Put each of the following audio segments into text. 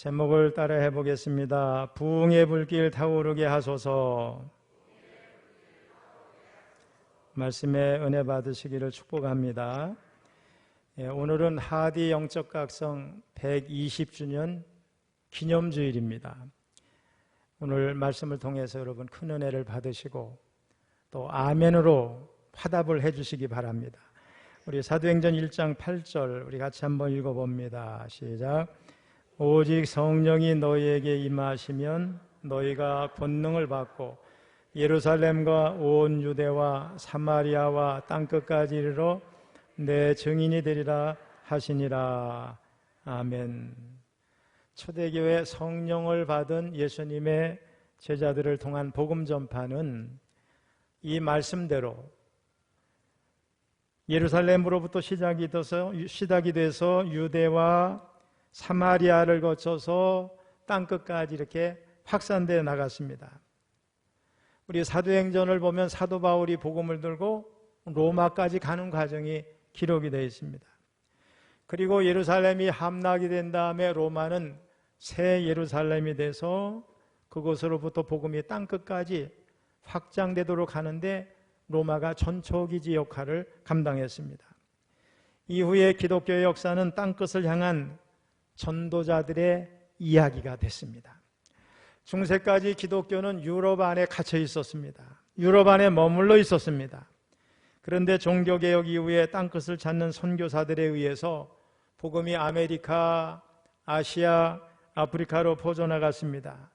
제목을 따라해 보겠습니다. 부흥의 불길 타오르게 하소서. 말씀에 은혜 받으시기를 축복합니다. 오늘은 하디 영적 각성 120주년 기념주일입니다. 오늘 말씀을 통해서 여러분 큰 은혜를 받으시고 또 아멘으로 화답을 해주시기 바랍니다. 우리 사도행전 1장 8절 우리 같이 한번 읽어봅니다. 시작. 오직 성령이 너희에게 임하시면 너희가 권능을 받고 예루살렘과 온 유대와 사마리아와 땅끝까지 이르러 내 증인이 되리라 하시니라. 아멘. 초대교회 성령을 받은 예수님의 제자들을 통한 복음 전파는 이 말씀대로 예루살렘으로부터 시작이 돼서 유대와 사마리아를 거쳐서 땅끝까지 이렇게 확산되어 나갔습니다. 우리 사도행전을 보면 사도 바울이 복음을 들고 로마까지 가는 과정이 기록이 되어 있습니다. 그리고 예루살렘이 함락이 된 다음에 로마는 새 예루살렘이 돼서 그곳으로부터 복음이 땅끝까지 확장되도록 하는데 로마가 전초기지 역할을 감당했습니다. 이후에 기독교의 역사는 땅끝을 향한 전도자들의 이야기가 됐습니다. 중세까지 기독교는 유럽 안에 갇혀 있었습니다. 유럽 안에 머물러 있었습니다. 그런데 종교개혁 이후에 땅끝을 찾는 선교사들에 의해서 복음이 아메리카, 아시아, 아프리카로 퍼져나갔습니다.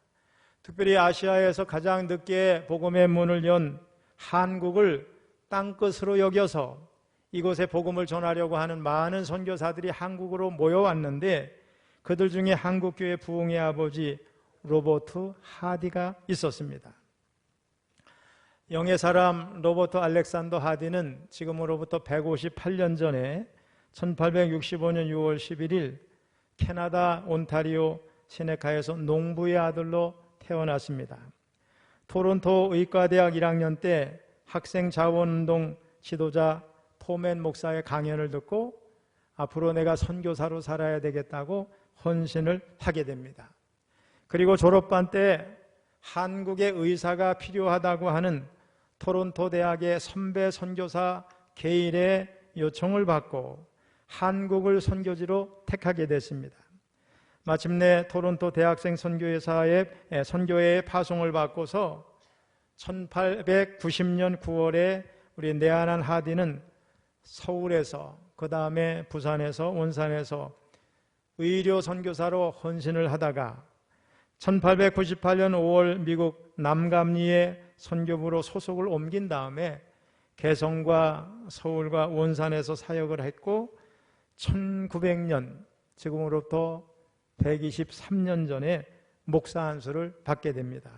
특별히 아시아에서 가장 늦게 복음의 문을 연 한국을 땅끝으로 여겨서 이곳에 복음을 전하려고 하는 많은 선교사들이 한국으로 모여왔는데 그들 중에 한국교회 부흥의 아버지 로버트 하디가 있었습니다. 영의 사람 로버트 알렉산더 하디는 지금으로부터 158년 전에 1865년 6월 11일 캐나다 온타리오 시네카에서 농부의 아들로 태어났습니다. 토론토 의과대학 1학년 때 학생 자원운동 지도자 포맨 목사의 강연을 듣고 앞으로 내가 선교사로 살아야 되겠다고 헌신을 하게 됩니다. 그리고 졸업반 때 한국의 의사가 필요하다고 하는 토론토 대학의 선배 선교사 게일의 요청을 받고 한국을 선교지로 택하게 됐습니다. 마침내 토론토 대학생 선교회에 파송을 받고서 1890년 9월에 우리 내한한 하디는 서울에서 그 다음에 부산에서 원산에서 의료 선교사로 헌신을 하다가 1898년 5월 미국 남감리의 선교부로 소속을 옮긴 다음에 개성과 서울과 원산에서 사역을 했고 1900년 지금으로부터 123년 전에 목사 안수를 받게 됩니다.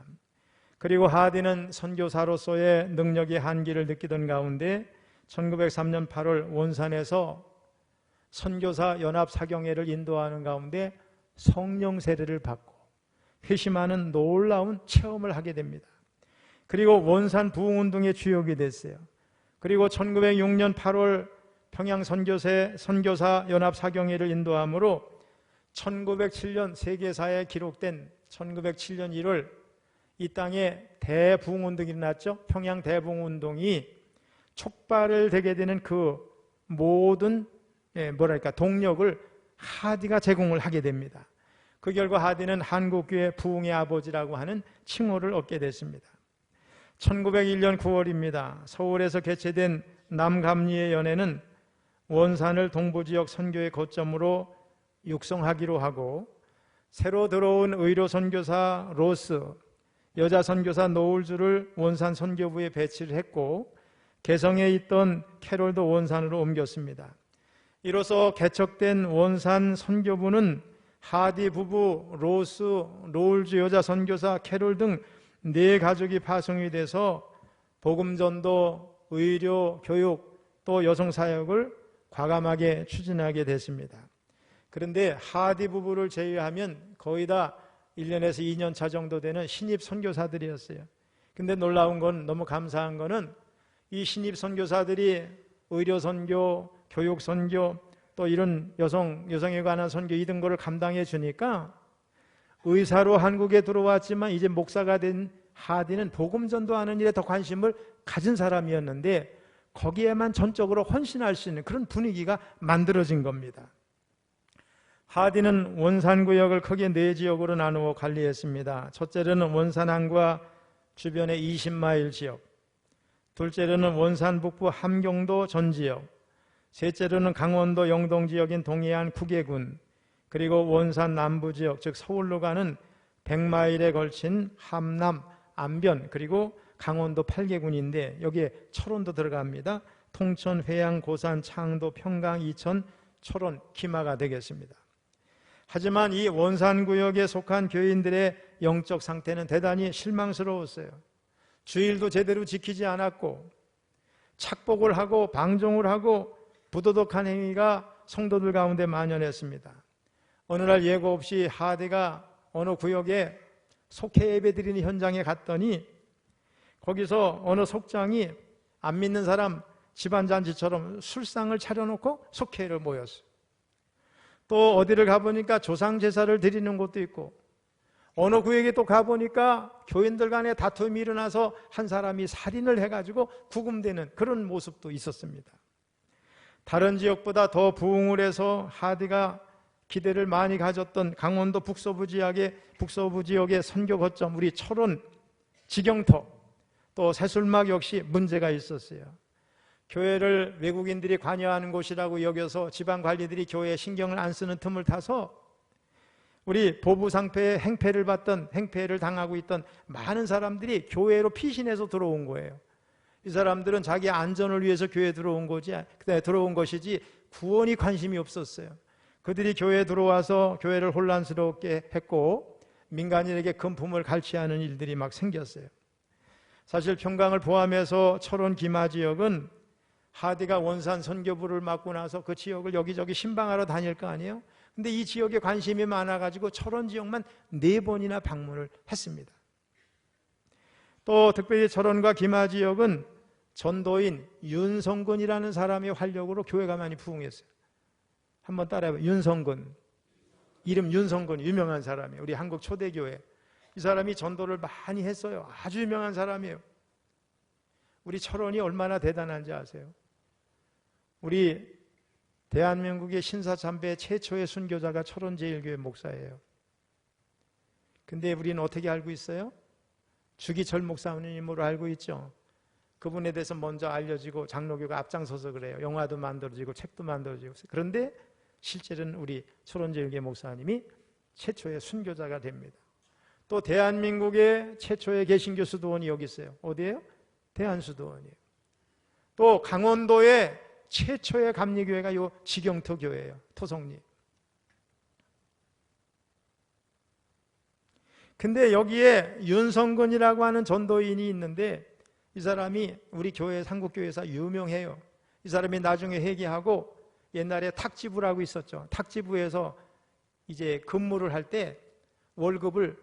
그리고 하디는 선교사로서의 능력의 한계를 느끼던 가운데 1903년 8월 원산에서 선교사 연합 사경회를 인도하는 가운데 성령 세례를 받고 회심하는 놀라운 체험을 하게 됩니다. 그리고 원산 부흥운동의 주역이 됐어요. 그리고 1906년 8월 평양 선교사 연합 사경회를 인도함으로 1907년 세계사에 기록된 1907년 1월 이 땅에 대부흥운동이 일어났죠. 평양 대부흥운동이 촉발을 되게 되는 그 모든 동력을 하디가 제공을 하게 됩니다. 그 결과 하디는 한국교회 부흥의 아버지라고 하는 칭호를 얻게 됐습니다. 1901년 9월입니다. 서울에서 개최된 남감리의 연회는 원산을 동부지역 선교의 거점으로 육성하기로 하고 새로 들어온 의료 선교사 로스, 여자 선교사 노을주를 원산 선교부에 배치를 했고 개성에 있던 캐롤도 원산으로 옮겼습니다. 이로써 개척된 원산 선교부는 하디 부부, 로스, 노을주 여자 선교사, 캐롤 등 4가족이 파송이 돼서 복음전도, 의료, 교육, 또 여성사역을 과감하게 추진하게 됐습니다. 그런데 하디 부부를 제외하면 거의 다 1년에서 2년 차 정도 되는 신입 선교사들이었어요. 근데 놀라운 건, 너무 감사한 거는 이 신입 선교사들이 의료 선교, 교육 선교, 또 이런 여성에 관한 선교 이 등거를 감당해 주니까 의사로 한국에 들어왔지만 이제 목사가 된 하디는 복음 전도하는 일에 더 관심을 가진 사람이었는데 거기에만 전적으로 헌신할 수 있는 그런 분위기가 만들어진 겁니다. 하디는 원산구역을 크게 4지역으로 나누어 관리했습니다. 첫째로는 원산항과 주변의 20마일 지역, 둘째로는 원산 북부 함경도 전 지역, 셋째로는 강원도 영동 지역인 동해안 구계군, 그리고 원산 남부 지역, 즉 서울로 가는 100마일에 걸친 함남, 안변, 그리고 강원도 8개군인데 여기에 철원도 들어갑니다. 통천, 회양, 고산, 창도, 평강, 이천, 철원, 김하가 되겠습니다. 하지만 이 원산구역에 속한 교인들의 영적 상태는 대단히 실망스러웠어요. 주일도 제대로 지키지 않았고 착복을 하고 방종을 하고 부도덕한 행위가 성도들 가운데 만연했습니다. 어느 날 예고 없이 하디가 어느 구역에 속회 예배 드리는 현장에 갔더니 거기서 어느 속장이 안 믿는 사람 집안잔치처럼 술상을 차려놓고 속회를 모였어요. 또 어디를 가보니까 조상제사를 드리는 곳도 있고 어느 구역에 또 가보니까 교인들 간에 다툼이 일어나서 한 사람이 살인을 해가지고 구금되는 그런 모습도 있었습니다. 다른 지역보다 더 부흥을 해서 하디가 기대를 많이 가졌던 강원도 북서부 지역의 선교 거점 우리 철원, 지경터, 또 새술막 역시 문제가 있었어요. 교회를 외국인들이 관여하는 곳이라고 여겨서 지방관리들이 교회에 신경을 안 쓰는 틈을 타서 우리 보부상패에 행패를 당하고 있던 많은 사람들이 교회로 피신해서 들어온 거예요. 이 사람들은 자기 안전을 위해서 교회에 들어온 것이지 구원이 관심이 없었어요. 그들이 교회에 들어와서 교회를 혼란스럽게 했고 민간인에게 금품을 갈취하는 일들이 막 생겼어요. 사실 평강을 포함해서 철원 김하 지역은 하디가 원산 선교부를 맡고 나서 그 지역을 여기저기 신방하러 다닐 거 아니에요? 근데 이 지역에 관심이 많아가지고 철원 지역만 4번이나 방문을 했습니다. 또 특별히 철원과 김하 지역은 전도인 윤성근이라는 사람의 활력으로 교회가 많이 부흥했어요. 한번 따라해봐요. 윤성근. 이름 윤성근, 유명한 사람이에요. 우리 한국 초대교회. 이 사람이 전도를 많이 했어요. 아주 유명한 사람이에요. 우리 철원이 얼마나 대단한지 아세요? 우리 대한민국의 신사참배 최초의 순교자가 철원제일교회 목사예요. 근데 우리는 어떻게 알고 있어요? 주기철 목사님으로 알고 있죠. 그분에 대해서 먼저 알려지고 장로교가 앞장서서 그래요. 영화도 만들어지고 책도 만들어지고. 그런데 실제로는 우리 철원제일교회 목사님이 최초의 순교자가 됩니다. 또 대한민국의 최초의 개신교 수도원이 여기 있어요. 어디예요? 대한수도원이에요. 또 강원도의 최초의 감리교회가 이 지경터 교회예요. 토성리. 근데 여기에 윤성근이라고 하는 전도인이 있는데 이 사람이 우리 교회 한국교회에서 유명해요. 이 사람이 나중에 회개하고 옛날에 탁지부라고 있었죠. 탁지부에서 이제 근무를 할 때 월급을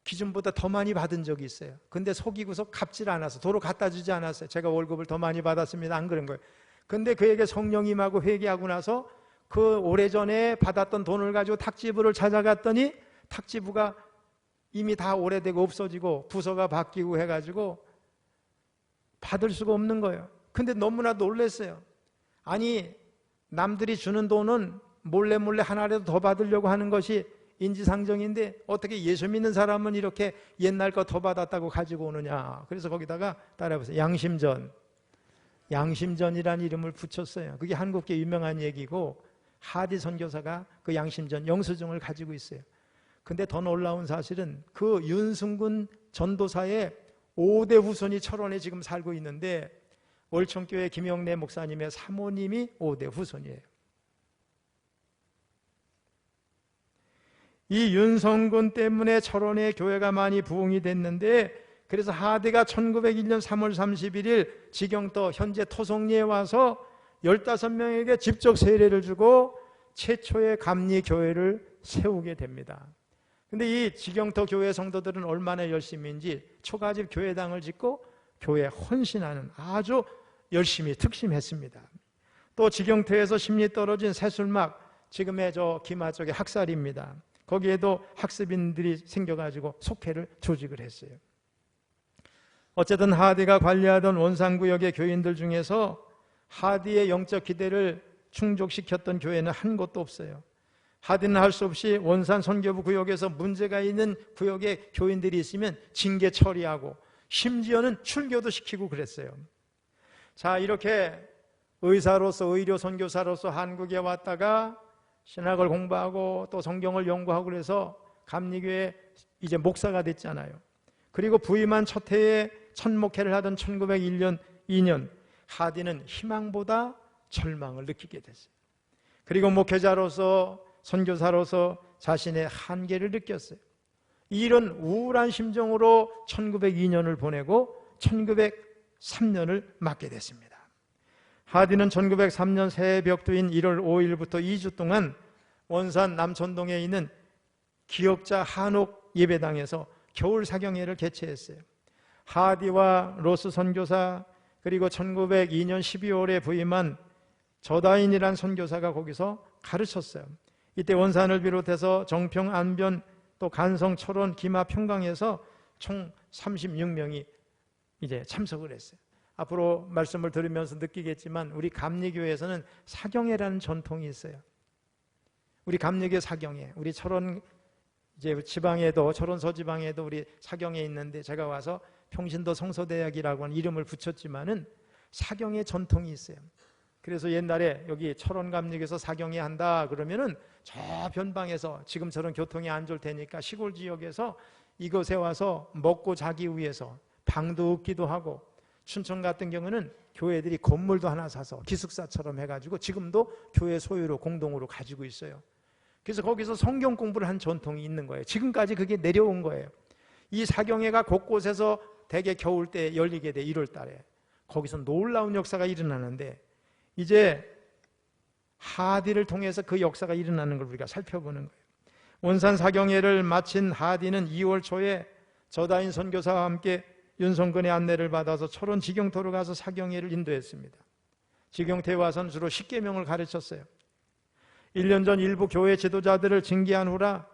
기준보다 더 많이 받은 적이 있어요. 근데 속이고서 갚질 않아서 도로 갖다 주지 않았어요. 제가 월급을 더 많이 받았습니다. 안 그런 거예요. 근데 그에게 성령이 임하고 회개하고 나서 그 오래전에 받았던 돈을 가지고 탁지부를 찾아갔더니 탁지부가 이미 다 오래되고 없어지고 부서가 바뀌고 해가지고 받을 수가 없는 거예요. 근데 너무나 놀랐어요. 아니 남들이 주는 돈은 몰래 하나라도 더 받으려고 하는 것이 인지상정인데 어떻게 예수 믿는 사람은 이렇게 옛날 거 더 받았다고 가지고 오느냐. 그래서 거기다가 따라해보세요. 양심전이라는 이름을 붙였어요. 그게 한국계 유명한 얘기고 하디 선교사가 그 양심전 영수증을 가지고 있어요. 근데 더 놀라운 사실은 그 윤승근 전도사의 5대 후손이 철원에 지금 살고 있는데 월천교회 김영래 목사님의 사모님이 5대 후손이에요. 이 윤성근 때문에 철원의 교회가 많이 부흥이 됐는데 그래서 하디가 1901년 3월 31일 지경터 현재 토성리에 와서 15명에게 직접 세례를 주고 최초의 감리교회를 세우게 됩니다. 근데 이 지경터 교회 성도들은 얼마나 열심인지 초가집 교회당을 짓고 교회에 헌신하는 아주 열심히 특심했습니다. 또 지경터에서 10리 떨어진 새술막, 지금의 저 김하 쪽의 학살입니다. 거기에도 학습인들이 생겨가지고 속회를 조직을 했어요. 어쨌든 하디가 관리하던 원산구역의 교인들 중에서 하디의 영적 기대를 충족시켰던 교회는 한 곳도 없어요. 하디는 할 수 없이 원산 선교부 구역에서 문제가 있는 구역에 교인들이 있으면 징계 처리하고 심지어는 출교도 시키고 그랬어요. 자, 이렇게 의사로서, 의료 선교사로서 한국에 왔다가 신학을 공부하고 또 성경을 연구하고 그래서 감리교회 이제 목사가 됐잖아요. 그리고 부임한 첫 해에 첫 목회를 하던 1901년 2년 하디는 희망보다 절망을 느끼게 됐어요. 그리고 목회자로서 선교사로서 자신의 한계를 느꼈어요. 이런 우울한 심정으로 1902년을 보내고 1903년을 맞게 됐습니다. 하디는 1903년 새해 벽두인 1월 5일부터 2주 동안 원산 남천동에 있는 기역자 한옥 예배당에서 겨울 사경회를 개최했어요. 하디와 로스 선교사 그리고 1902년 12월에 부임한 저다인이란 선교사가 거기서 가르쳤어요. 이때 원산을 비롯해서 정평, 안변, 또 간성, 철원, 기마, 평강에서 총 36명이 이제 참석을 했어요. 앞으로 말씀을 들으면서 느끼겠지만 우리 감리교회에서는 사경회라는 전통이 있어요. 우리 감리교 사경회, 우리 철원 이제 지방에도 철원 서지방에도 우리 사경회 있는데 제가 와서 평신도 성서대학이라고 하는 이름을 붙였지만은 사경회 전통이 있어요. 그래서 옛날에 여기 철원 감리교에서 사경회 한다 그러면은 저 변방에서 지금처럼 교통이 안 좋을 테니까 시골 지역에서 이곳에 와서 먹고 자기 위해서 방도 없기도 하고 춘천 같은 경우는 교회들이 건물도 하나 사서 기숙사처럼 해가지고 지금도 교회 소유로 공동으로 가지고 있어요. 그래서 거기서 성경 공부를 한 전통이 있는 거예요. 지금까지 그게 내려온 거예요. 이 사경회가 곳곳에서 대개 겨울 때 열리게 돼 1월 달에 거기서 놀라운 역사가 일어나는데 이제 하디를 통해서 그 역사가 일어나는 걸 우리가 살펴보는 거예요. 원산 사경회를 마친 하디는 2월 초에 저다인 선교사와 함께 윤성근의 안내를 받아서 철원 지경토로 가서 사경회를 인도했습니다. 지경토에 와서는 주로 십계명을 가르쳤어요. 1년 전 일부 교회 지도자들을 징계한 후라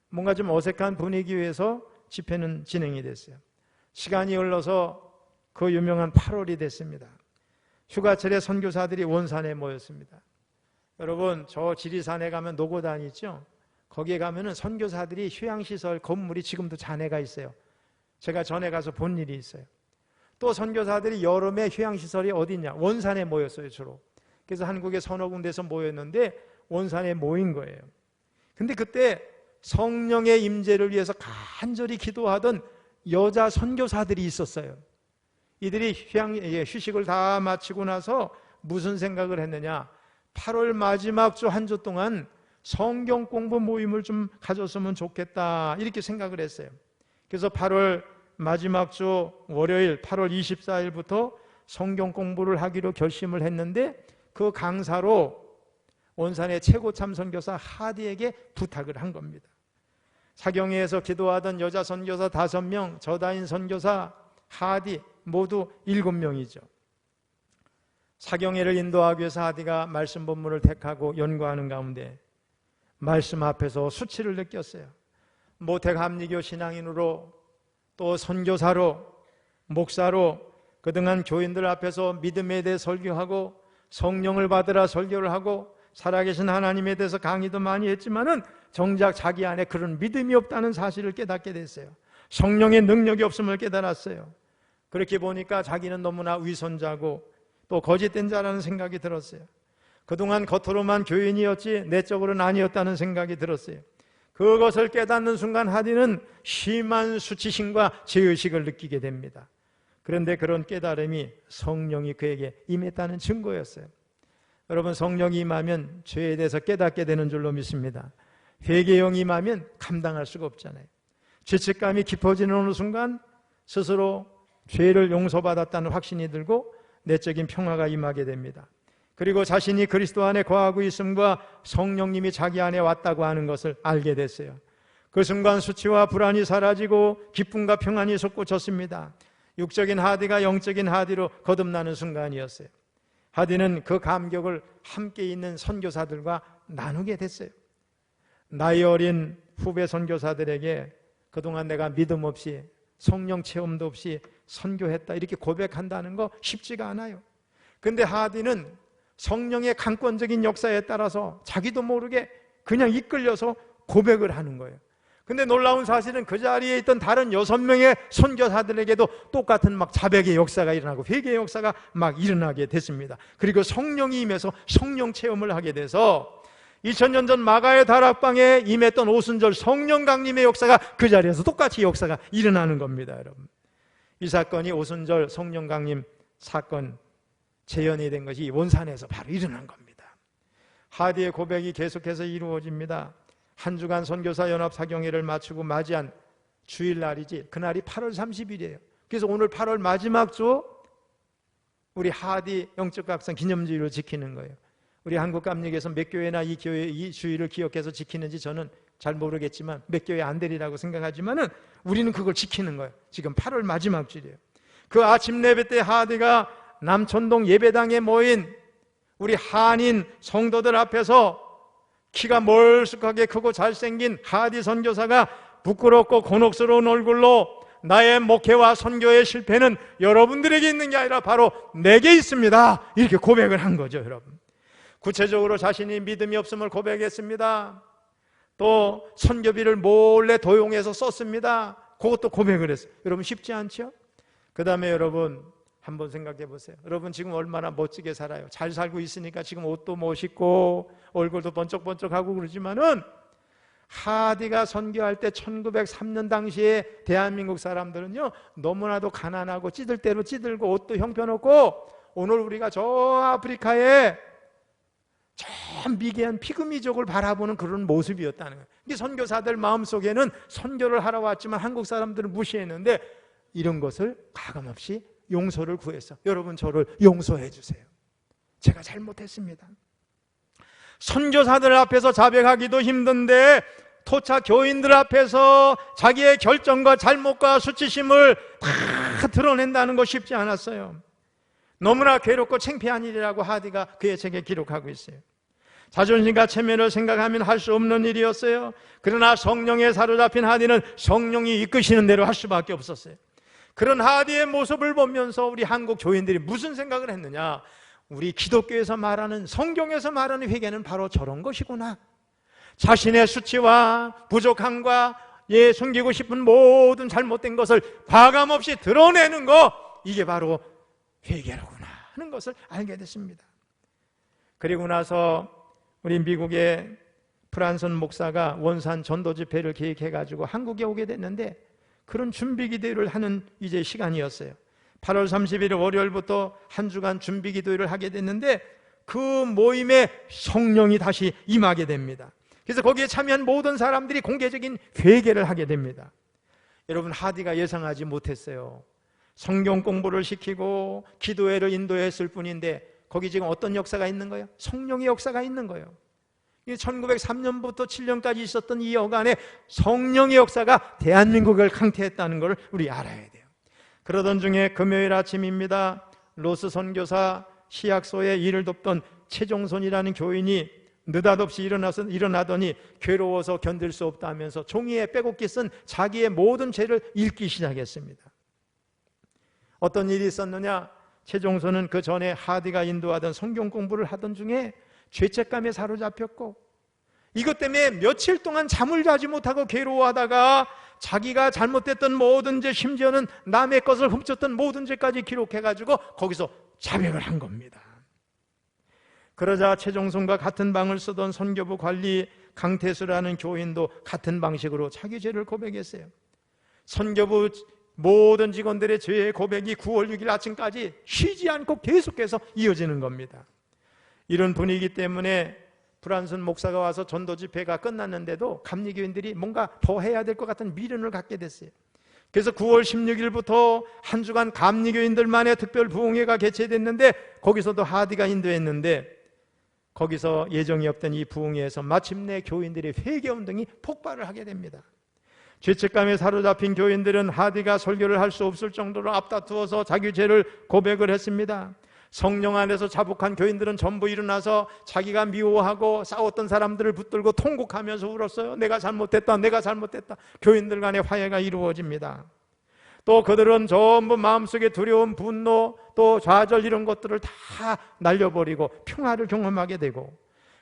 뭔가 좀 어색한 분위기에서 집회는 진행이 됐어요. 시간이 흘러서 그 유명한 8월이 됐습니다. 휴가철에 선교사들이 원산에 모였습니다. 여러분, 저 지리산에 가면 노고단 있죠? 거기에 가면은 선교사들이 휴양시설 건물이 지금도 잔해가 있어요. 제가 전에 가서 본 일이 있어요. 또 선교사들이 여름에 휴양시설이 어디냐? 원산에 모였어요, 주로. 그래서 한국의 서너 군데에서 모였는데 원산에 모인 거예요. 근데 그때 성령의 임재를 위해서 간절히 기도하던 여자 선교사들이 있었어요. 이들이 휴식을 다 마치고 나서 무슨 생각을 했느냐? 8월 마지막 주 한 주 동안 성경 공부 모임을 좀 가졌으면 좋겠다 이렇게 생각을 했어요. 그래서 8월 마지막 주 월요일 8월 24일부터 성경 공부를 하기로 결심을 했는데 그 강사로 원산의 최고참 선교사 하디에게 부탁을 한 겁니다. 사경회에서 기도하던 여자 선교사 5명, 저다인 선교사 하디 모두 7명이죠. 사경회를 인도하기 위해서 하디가 말씀 본문을 택하고 연구하는 가운데 말씀 앞에서 수치를 느꼈어요. 모태감리교 신앙인으로 또 선교사로 목사로 그동안 교인들 앞에서 믿음에 대해 설교하고 성령을 받으라 설교를 하고 살아계신 하나님에 대해서 강의도 많이 했지만은 정작 자기 안에 그런 믿음이 없다는 사실을 깨닫게 됐어요. 성령의 능력이 없음을 깨달았어요. 그렇게 보니까 자기는 너무나 위선자고 또 거짓된 자라는 생각이 들었어요. 그동안 겉으로만 교인이었지 내적으로는 아니었다는 생각이 들었어요. 그것을 깨닫는 순간 하디는 심한 수치심과 죄의식을 느끼게 됩니다. 그런데 그런 깨달음이 성령이 그에게 임했다는 증거였어요. 여러분, 성령이 임하면 죄에 대해서 깨닫게 되는 줄로 믿습니다. 회개형이 임하면 감당할 수가 없잖아요. 죄책감이 깊어지는 어느 순간 스스로 죄를 용서받았다는 확신이 들고 내적인 평화가 임하게 됩니다. 그리고 자신이 그리스도 안에 거하고 있음과 성령님이 자기 안에 왔다고 하는 것을 알게 됐어요. 그 순간 수치와 불안이 사라지고 기쁨과 평안이 솟구쳤습니다. 육적인 하디가 영적인 하디로 거듭나는 순간이었어요. 하디는 그 감격을 함께 있는 선교사들과 나누게 됐어요. 나이 어린 후배 선교사들에게 그동안 내가 믿음 없이 성령 체험도 없이 선교했다 이렇게 고백한다는 거 쉽지가 않아요. 근데 하디는 성령의 강권적인 역사에 따라서 자기도 모르게 그냥 이끌려서 고백을 하는 거예요. 근데 놀라운 사실은 그 자리에 있던 다른 6명의 선교사들에게도 똑같은 막 자백의 역사가 일어나고 회개의 역사가 막 일어나게 됐습니다. 그리고 성령이 임해서 성령 체험을 하게 돼서 2000년 전 마가의 다락방에 임했던 오순절 성령 강림의 역사가 그 자리에서 똑같이 역사가 일어나는 겁니다, 여러분. 이 사건이 오순절 성령 강림 사건 재현이 된 것이 원산에서 바로 일어난 겁니다. 하디의 고백이 계속해서 이루어집니다. 한 주간 선교사 연합 사경회를 마치고 맞이한 주일날이지, 그날이 8월 30일이에요. 그래서 오늘 8월 마지막 주 우리 하디 영적 각성 기념주일을 지키는 거예요. 우리 한국 감리교에서 몇 교회나 이 교회 이 주일을 기억해서 지키는지 저는 잘 모르겠지만 몇 교회 안 되리라고 생각하지만은 우리는 그걸 지키는 거예요. 지금 8월 마지막 주일이에요. 그 아침 예배 때 하디가 남천동 예배당에 모인 우리 한인 성도들 앞에서 키가 멀쑥하게 크고 잘생긴 하디 선교사가 부끄럽고 곤혹스러운 얼굴로 나의 목회와 선교의 실패는 여러분들에게 있는 게 아니라 바로 내게 있습니다, 이렇게 고백을 한 거죠, 여러분. 구체적으로 자신이 믿음이 없음을 고백했습니다. 또 선교비를 몰래 도용해서 썼습니다. 그것도 고백을 했어요. 여러분 쉽지 않죠? 그 다음에 여러분 한번 생각해 보세요. 여러분 지금 얼마나 멋지게 살아요. 잘 살고 있으니까 지금 옷도 멋있고 얼굴도 번쩍번쩍하고 그러지만은 하디가 선교할 때 1903년 당시에 대한민국 사람들은요 너무나도 가난하고 찌들 대로 찌들고 옷도 형편없고 오늘 우리가 저 아프리카에 저 미개한 피그미족을 바라보는 그런 모습이었다는 거예요. 근데 선교사들 마음속에는 선교를 하러 왔지만 한국 사람들을 무시했는데 이런 것을 가감없이 용서를 구했어. 여러분 저를 용서해 주세요. 제가 잘못했습니다. 선교사들 앞에서 자백하기도 힘든데 토착 교인들 앞에서 자기의 결정과 잘못과 수치심을 다 드러낸다는 거 쉽지 않았어요. 너무나 괴롭고 창피한 일이라고 하디가 그의 책에 기록하고 있어요. 자존심과 체면을 생각하면 할 수 없는 일이었어요. 그러나 성령에 사로잡힌 하디는 성령이 이끄시는 대로 할 수밖에 없었어요. 그런 하디의 모습을 보면서 우리 한국 교인들이 무슨 생각을 했느냐, 우리 기독교에서 말하는, 성경에서 말하는 회개는 바로 저런 것이구나. 자신의 수치와 부족함과 숨기고 싶은 모든 잘못된 것을 과감없이 드러내는 거, 이게 바로 회개로구나 하는 것을 알게 됐습니다. 그리고 나서 우리 미국의 프란슨 목사가 원산 전도 집회를 계획해가지고 한국에 오게 됐는데 그런 준비 기도를 하는 이제 시간이었어요. 8월 30일 월요일부터 한 주간 준비 기도를 하게 됐는데 그 모임에 성령이 다시 임하게 됩니다. 그래서 거기에 참여한 모든 사람들이 공개적인 회개를 하게 됩니다. 여러분 하디가 예상하지 못했어요. 성경 공부를 시키고 기도회를 인도했을 뿐인데 거기 지금 어떤 역사가 있는 거예요? 성령의 역사가 있는 거예요. 1903년부터 7년까지 있었던 이 여간에 성령의 역사가 대한민국을 강태했다는 걸 우리 알아야 돼요. 그러던 중에 금요일 아침입니다. 로스 선교사 시약소에 일을 돕던 최종선이라는 교인이 느닷없이 일어나더니 괴로워서 견딜 수 없다면서 종이에 빼곡히 쓴 자기의 모든 죄를 읽기 시작했습니다. 어떤 일이 있었느냐? 최종선은 그 전에 하디가 인도하던 성경 공부를 하던 중에 죄책감에 사로잡혔고 이것 때문에 며칠 동안 잠을 자지 못하고 괴로워하다가 자기가 잘못했던 모든 죄, 심지어는 남의 것을 훔쳤던 모든 죄까지 기록해가지고 거기서 자백을 한 겁니다. 그러자 최종선과 같은 방을 쓰던 선교부 관리 강태수라는 교인도 같은 방식으로 자기 죄를 고백했어요. 선교부 모든 직원들의 죄의 고백이 9월 6일 아침까지 쉬지 않고 계속해서 이어지는 겁니다. 이런 분위기 때문에 프란슨 목사가 와서 전도 집회가 끝났는데도 감리교인들이 뭔가 더 해야 될 것 같은 미련을 갖게 됐어요. 그래서 9월 16일부터 한 주간 감리교인들만의 특별 부흥회가 개최됐는데 거기서도 하디가 인도했는데 거기서 예정이 없던 이 부흥회에서 마침내 교인들의 회개운동이 폭발을 하게 됩니다. 죄책감에 사로잡힌 교인들은 하디가 설교를 할 수 없을 정도로 앞다투어서 자기 죄를 고백을 했습니다. 성령 안에서 자복한 교인들은 전부 일어나서 자기가 미워하고 싸웠던 사람들을 붙들고 통곡하면서 울었어요. 내가 잘못했다, 내가 잘못했다. 교인들 간의 화해가 이루어집니다. 또 그들은 전부 마음속에 두려움, 분노, 또 좌절 이런 것들을 다 날려버리고 평화를 경험하게 되고,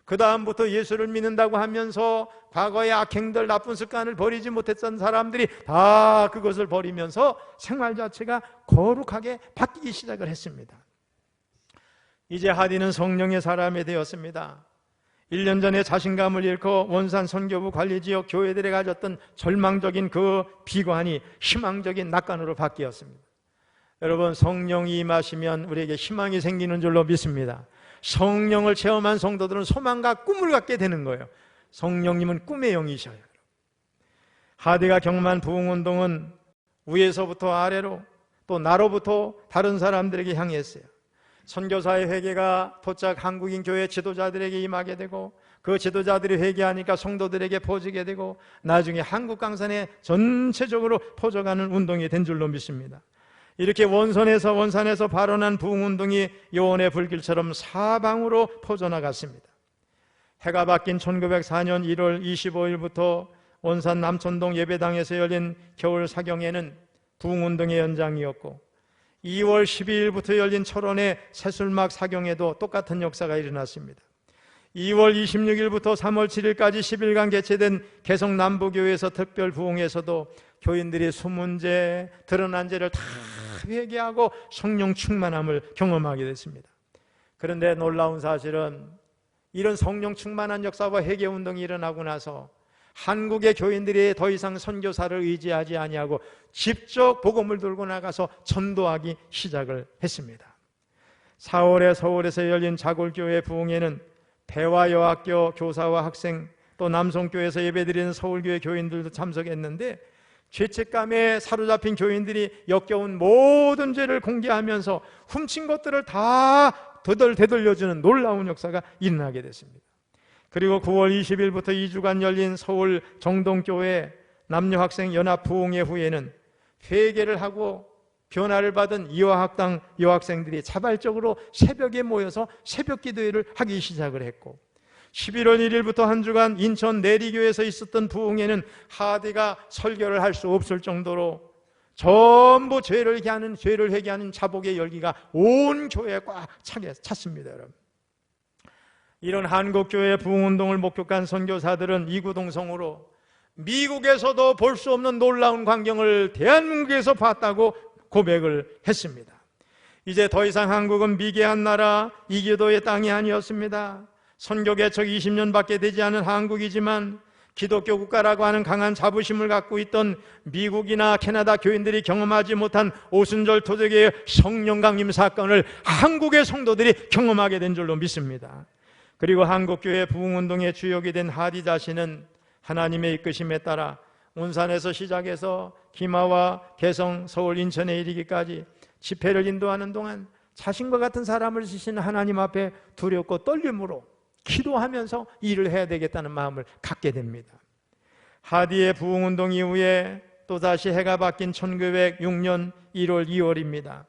그 다음부터 예수를 믿는다고 하면서 과거의 악행들, 나쁜 습관을 버리지 못했던 사람들이 다 그것을 버리면서 생활 자체가 거룩하게 바뀌기 시작을 했습니다. 이제 하디는 성령의 사람이 되었습니다. 1년 전에 자신감을 잃고 원산 선교부 관리지역 교회들에 가졌던 절망적인 그 비관이 희망적인 낙관으로 바뀌었습니다. 여러분, 성령이 임하시면 우리에게 희망이 생기는 줄로 믿습니다. 성령을 체험한 성도들은 소망과 꿈을 갖게 되는 거예요. 성령님은 꿈의 영이셔요. 하디가 경험한 부흥운동은 위에서부터 아래로, 또 나로부터 다른 사람들에게 향했어요. 선교사의 회개가 도착 한국인 교회 지도자들에게 임하게 되고, 그 지도자들이 회개하니까 성도들에게 퍼지게 되고, 나중에 한국 강산에 전체적으로 퍼져가는 운동이 된 줄로 믿습니다. 이렇게 원산에서 발원한 부흥운동이 요원의 불길처럼 사방으로 퍼져나갔습니다. 해가 바뀐 1904년 1월 25일부터 원산 남천동 예배당에서 열린 겨울 사경에는 부흥운동의 연장이었고, 2월 12일부터 열린 철원의 새술막 사경에도 똑같은 역사가 일어났습니다. 2월 26일부터 3월 7일까지 10일간 개최된 개성 남부교회에서 특별 부흥에서도 교인들이 숨은 죄, 드러난 죄를 다 회개하고 성령 충만함을 경험하게 됐습니다. 그런데 놀라운 사실은 이런 성령 충만한 역사와 회개 운동이 일어나고 나서 한국의 교인들이 더 이상 선교사를 의지하지 아니하고 직접 복음을 들고 나가서 전도하기 시작을 했습니다. 4월에 서울에서 열린 자골교회 부흥회는 대화여학교 교사와 학생, 또 남성교회에서 예배드리는 서울교회 교인들도 참석했는데, 죄책감에 사로잡힌 교인들이 역겨운 모든 죄를 공개하면서 훔친 것들을 다 되돌려주는 놀라운 역사가 일어나게 됐습니다. 그리고 9월 20일부터 2주간 열린 서울 정동교회 남녀학생 연합 부흥회 후에는 회개를 하고 변화를 받은 이화학당 여학생들이 자발적으로 새벽에 모여서 새벽 기도회를 하기 시작을 했고, 11월 1일부터 한 주간 인천 내리교에서 있었던 부흥회는 하디가 설교를 할 수 없을 정도로 전부 죄를 회개하는 자복의 열기가 온 교회에 꽉 찼습니다. 여러분, 이런 한국교회 부흥운동을 목격한 선교사들은 이구동성으로 미국에서도 볼 수 없는 놀라운 광경을 대한민국에서 봤다고 고백을 했습니다. 이제 더 이상 한국은 미개한 나라, 이교도의 땅이 아니었습니다. 선교 개척 20년밖에 되지 않은 한국이지만 기독교 국가라고 하는 강한 자부심을 갖고 있던 미국이나 캐나다 교인들이 경험하지 못한 오순절 토대교회의 성령 강림 사건을 한국의 성도들이 경험하게 된 줄로 믿습니다. 그리고 한국교회 부흥운동의 주역이 된 하디 자신은 하나님의 이끄심에 따라 온산에서 시작해서 기마와 개성, 서울, 인천에 이르기까지 집회를 인도하는 동안 자신과 같은 사람을 지시는 하나님 앞에 두렵고 떨림으로 기도하면서 일을 해야 되겠다는 마음을 갖게 됩니다. 하디의 부흥운동 이후에 또다시 해가 바뀐 1906년 1월 2월입니다.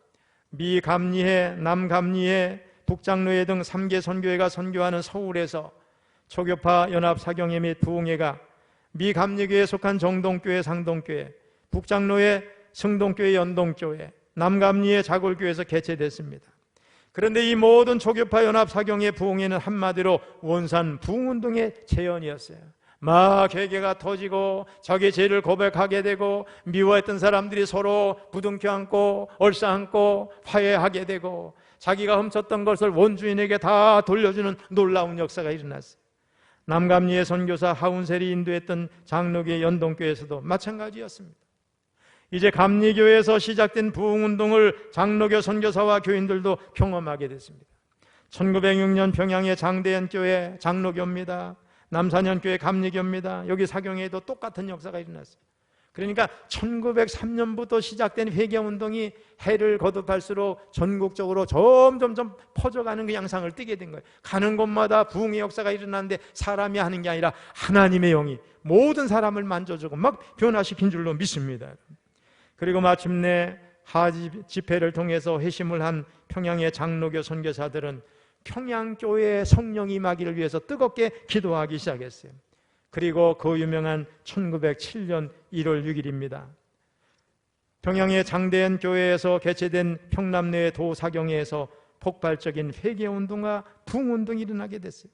미 감리회, 남 감리회, 북장로회 등 3개 선교회가 선교하는 서울에서 초교파 연합 사경회 및 부흥회가 미 감리교회에 속한 정동교회, 상동교회, 북장로회, 성동교회, 연동교회, 남감리회, 자골교회에서 개최됐습니다. 그런데 이 모든 초교파 연합 사경회 부흥회는 한마디로 원산 부흥운동의 재현이었어요. 막 회개가 터지고 자기 죄를 고백하게 되고 미워했던 사람들이 서로 부둥켜 안고 얼싸안고 화해하게 되고 자기가 훔쳤던 것을 원주인에게 다 돌려주는 놀라운 역사가 일어났어요. 남감리의 선교사 하운셀이 인도했던 장로교회 연동교회에서도 마찬가지였습니다. 이제 감리교회에서 시작된 부흥운동을 장로교 선교사와 교인들도 경험하게 됐습니다. 1906년 평양의 장대연교회 장로교입니다. 남산현교회 감리교입니다. 여기 사경회에도 똑같은 역사가 일어났어요. 그러니까 1903년부터 시작된 회개운동이 해를 거듭할수록 전국적으로 점점 퍼져가는 그 양상을 띠게 된 거예요. 가는 곳마다 부흥의 역사가 일어나는데 사람이 하는 게 아니라 하나님의 영이 모든 사람을 만져주고 막 변화시킨 줄로 믿습니다. 그리고 마침내 하 집회를 통해서 회심을 한 평양의 장로교 선교사들은 평양교회에 성령이 임하기를 위해서 뜨겁게 기도하기 시작했어요. 그리고 그 유명한 1907년 1월 6일입니다. 평양의 장대현 교회에서 개최된 평남내의 도사경회에서 폭발적인 회개운동과 부흥운동이 일어나게 됐어요.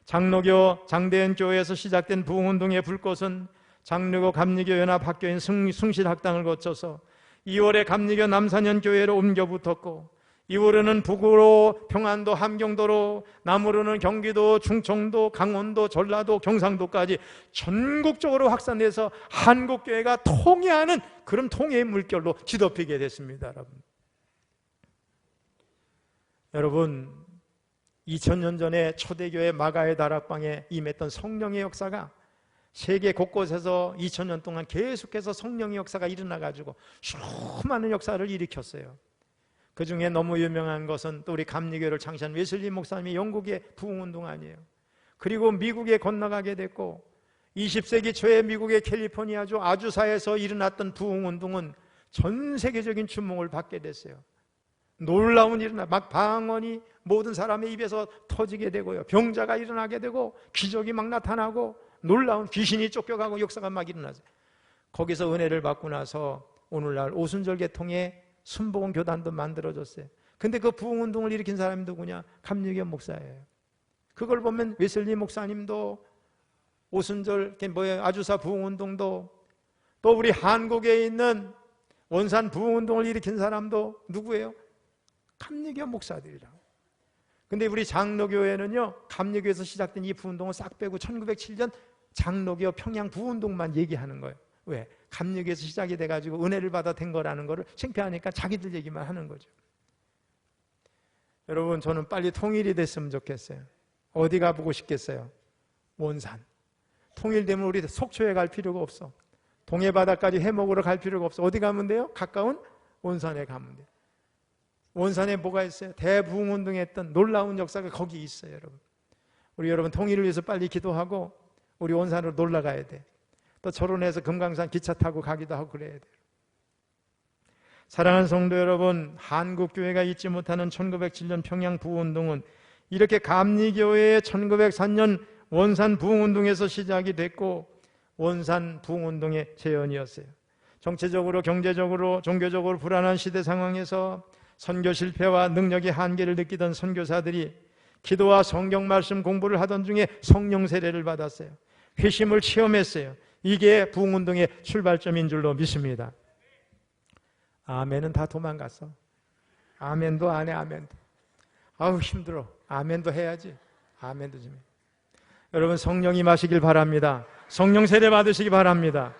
장로교 장대현 교회에서 시작된 부흥운동의 불꽃은 장로교 감리교 연합 학교인 숭실학당을 거쳐서 2월에 감리교 남산현 교회로 옮겨 붙었고 2월에는 북으로 평안도 함경도로 남으로는 경기도 충청도 강원도 전라도 경상도까지 전국적으로 확산돼서 한국교회가 통해하는 그런 통해의 물결로 뒤덮이게 됐습니다. 여러분 2000년 전에 초대교회 마가의 다락방에 임했던 성령의 역사가 세계 곳곳에서 2000년 동안 계속해서 성령의 역사가 일어나가지고 수많은 역사를 일으켰어요. 그 중에 너무 유명한 것은 또 우리 감리교를 창시한 웨슬리 목사님이 영국의 부흥운동 아니에요. 그리고 미국에 건너가게 됐고 20세기 초에 미국의 캘리포니아주 아주사에서 일어났던 부흥운동은 전 세계적인 주목을 받게 됐어요. 놀라운 일은 막 방언이 모든 사람의 입에서 터지게 되고요. 병자가 일어나게 되고 기적이 막 나타나고 놀라운 귀신이 쫓겨가고 역사가 막 일어나죠. 거기서 은혜를 받고 나서 오늘날 오순절 계통에 순복음 교단도 만들어졌어요. 근데 그 부흥운동을 일으킨 사람이 누구냐? 감리교 목사예요. 그걸 보면 웨슬리 목사님도 오순절 아주사 부흥운동도 또 우리 한국에 있는 원산 부흥운동을 일으킨 사람도 누구예요? 감리교 목사들이라고. 근데 우리 장로교회는요, 감리교에서 시작된 이 부운동을 싹 빼고 1907년 장로교 평양 부운동만 얘기하는 거예요. 왜? 감리교에서 시작이 돼가지고 은혜를 받아 된 거라는 거를 창피하니까 자기들 얘기만 하는 거죠. 여러분, 저는 빨리 통일이 됐으면 좋겠어요. 어디 가보고 싶겠어요? 원산. 통일되면 우리 속초에 갈 필요가 없어. 동해바다까지 해먹으러 갈 필요가 없어. 어디 가면 돼요? 가까운 원산에 가면 돼요. 원산에 뭐가 있어요? 대부흥운동에 했던 놀라운 역사가 거기 있어요, 여러분. 우리 여러분 통일을 위해서 빨리 기도하고 우리 원산으로 놀러 가야 돼. 또 철원에서 금강산 기차 타고 가기도 하고 그래야 돼요. 사랑하는 성도 여러분, 한국교회가 잊지 못하는 1907년 평양 부흥운동은 이렇게 감리교회의 1904년 원산 부흥운동에서 시작이 됐고 원산 부흥운동의 재현이었어요. 정치적으로 경제적으로 종교적으로 불안한 시대 상황에서 선교 실패와 능력의 한계를 느끼던 선교사들이 기도와 성경 말씀 공부를 하던 중에 성령 세례를 받았어요. 회심을 체험했어요. 이게 부흥운동의 출발점인 줄로 믿습니다. 아멘은 다 도망갔어. 아멘도 안 해. 아멘도. 아우 힘들어. 아멘도 해야지. 아멘도 좀 해. 여러분 성령이 마시길 바랍니다. 성령 세례 받으시기 바랍니다.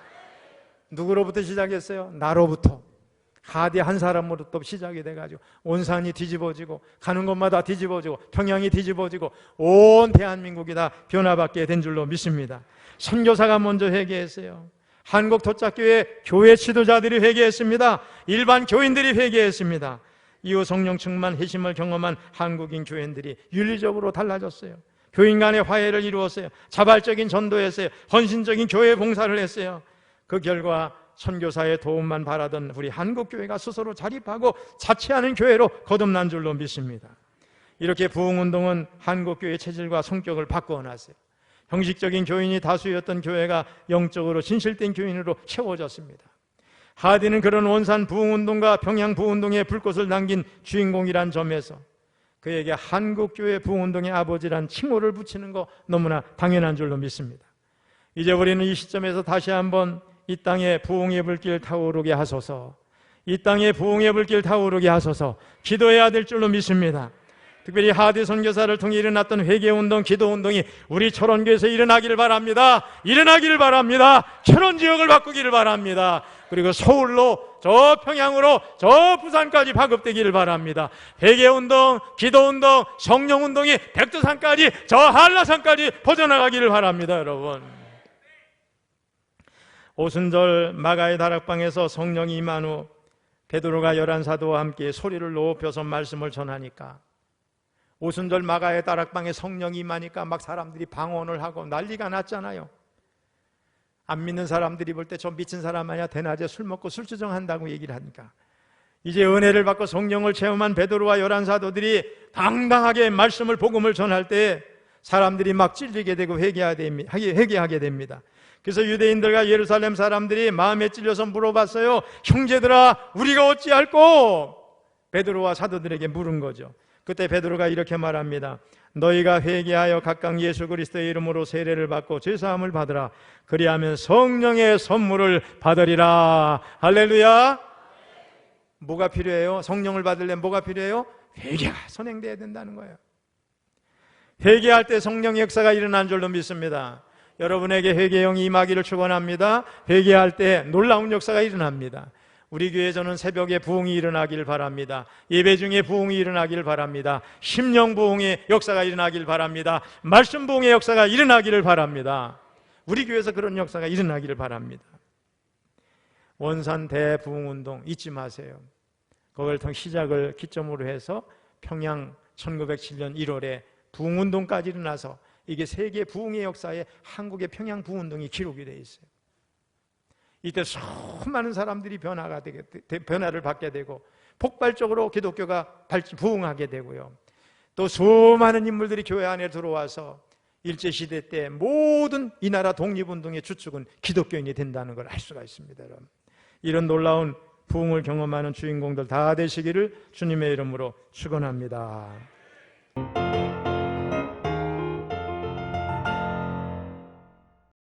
누구로부터 시작했어요? 나로부터. 하대 한 사람으로부터 시작이 돼가지고 온산이 뒤집어지고 가는 곳마다 뒤집어지고 평양이 뒤집어지고 온 대한민국이 다 변화받게 된 줄로 믿습니다. 선교사가 먼저 회개했어요. 한국 도착교회 교회 지도자들이 회개했습니다. 일반 교인들이 회개했습니다. 이후 성령 충만 회심을 경험한 한국인 교인들이 윤리적으로 달라졌어요. 교인 간의 화해를 이루었어요. 자발적인 전도했어요. 헌신적인 교회 봉사를 했어요. 그 결과 선교사의 도움만 바라던 우리 한국교회가 스스로 자립하고 자치하는 교회로 거듭난 줄로 믿습니다. 이렇게 부흥운동은 한국교회의 체질과 성격을 바꿔놨어요. 형식적인 교인이 다수였던 교회가 영적으로 진실된 교인으로 채워졌습니다. 하디는 그런 원산 부흥운동과 평양 부흥운동의 불꽃을 남긴 주인공이란 점에서 그에게 한국교회 부흥운동의 아버지란 칭호를 붙이는 거 너무나 당연한 줄로 믿습니다. 이제 우리는 이 시점에서 다시 한번 이 땅에 부흥의 불길 타오르게 하소서, 이 땅에 부흥의 불길 타오르게 하소서 기도해야 될 줄로 믿습니다. 특별히 하디 선교사를 통해 일어났던 회개운동, 기도운동이 우리 철원교에서 일어나기를 바랍니다. 일어나기를 바랍니다. 철원 지역을 바꾸기를 바랍니다. 그리고 서울로 저 평양으로 저 부산까지 파급되기를 바랍니다. 회개운동, 기도운동, 성령운동이 백두산까지 저 한라산까지 퍼져나가기를 바랍니다. 여러분, 오순절 마가의 다락방에서 성령이 임한 후 베드로가 11사도와 함께 소리를 높여서 말씀을 전하니까 오순절 마가의 다락방에 성령이 임하니까 막 사람들이 방언을 하고 난리가 났잖아요. 안 믿는 사람들이 볼 때 저 미친 사람 아니야, 대낮에 술 먹고 술주정한다고 얘기를 하니까 이제 은혜를 받고 성령을 체험한 베드로와 열한 사도들이 당당하게 말씀을 복음을 전할 때 사람들이 막 찔리게 되고 회개하게 됩니다. 그래서 유대인들과 예루살렘 사람들이 마음에 찔려서 물어봤어요. 형제들아, 우리가 어찌할꼬? 베드로와 사도들에게 물은 거죠. 그때 베드로가 이렇게 말합니다. 너희가 회개하여 각각 예수 그리스도의 이름으로 세례를 받고 죄사함을 받으라. 그리하면 성령의 선물을 받으리라. 할렐루야. 뭐가 필요해요? 성령을 받으려면 뭐가 필요해요? 회개가 선행돼야 된다는 거예요. 회개할 때 성령의 역사가 일어난 줄로 믿습니다. 여러분에게 회개의 영이 임하기를 축원합니다. 회개할 때 놀라운 역사가 일어납니다. 우리 교회 저는 새벽에 부흥이 일어나길 바랍니다. 예배 중에 부흥이 일어나길 바랍니다. 심령 부흥의 역사가 일어나길 바랍니다. 말씀 부흥의 역사가 일어나기를 바랍니다. 우리 교회에서 그런 역사가 일어나기를 바랍니다. 원산 대부흥운동 잊지 마세요. 그걸 통 시작을 기점으로 해서 평양 1907년 1월에 부흥운동까지 일어나서 이게 세계 부흥의 역사에 한국의 평양 부흥운동이 기록이 되어 있어요. 이때 수많은 사람들이 변화를 받게 되고 폭발적으로 기독교가 부흥하게 되고요. 또 수많은 인물들이 교회 안에 들어와서 일제시대 때 모든 이 나라 독립운동의 주축은 기독교인이 된다는 걸 알 수가 있습니다. 여러분. 이런 놀라운 부흥을 경험하는 주인공들 다 되시기를 주님의 이름으로 축원합니다.